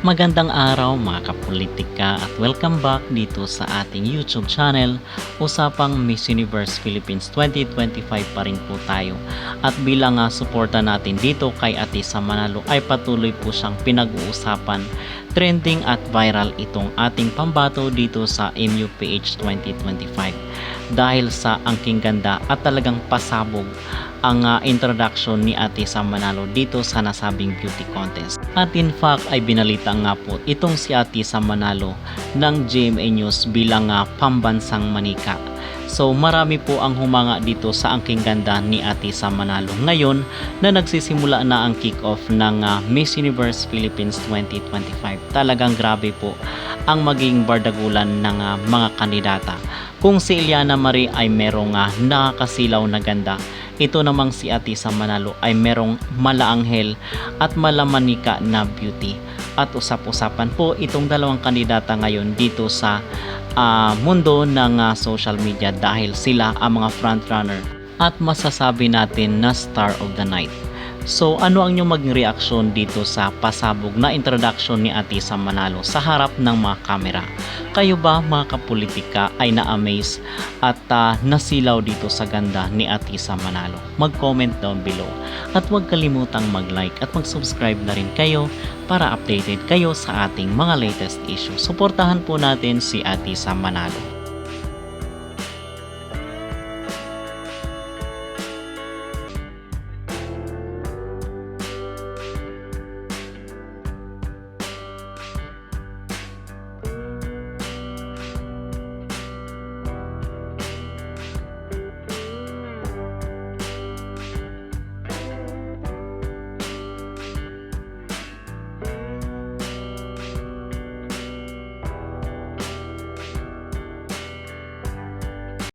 Magandang araw mga kapolitika at welcome back dito sa ating YouTube channel. Usapang Miss Universe Philippines 2025 pa rin po tayo. At bilang suporta natin dito kay Atisa Manalo ay patuloy po siyang pinag-uusapan, trending at viral itong ating pambato dito sa MUPH 2025. Dahil sa angking ganda at talagang pasabog ang introduction ni Atisa Manalo dito sa nasabing beauty contest. At in fact ay binalita nga po itong si Atisa Manalo ng GMA News bilang pambansang manika. So marami po ang humanga dito sa angking ganda ni Atisa Manalo ngayon na nagsisimula na ang kick-off ng Miss Universe Philippines 2025. Talagang grabe po ang maging bardagulan ng mga kandidata. Kung si Eliana Marie ay merong nakakasilaw na ganda, ito namang si Atisa Manalo ay merong malaanghel at malamanika na beauty. At usap-usapan po itong dalawang kandidata ngayon dito sa mundo ng social media dahil sila ang mga frontrunner at masasabi natin na star of the night. So ano ang inyong maging reaksyon dito sa pasabog na introduction ni Atisa Manalo sa harap ng mga kamera? Kayo ba mga kapolitika ay na-amaze at nasilaw dito sa ganda ni Atisa Manalo? Mag-comment down below at huwag kalimutang mag-like at mag-subscribe na rin kayo para updated kayo sa ating mga latest issue. Suportahan po natin si Atisa Manalo.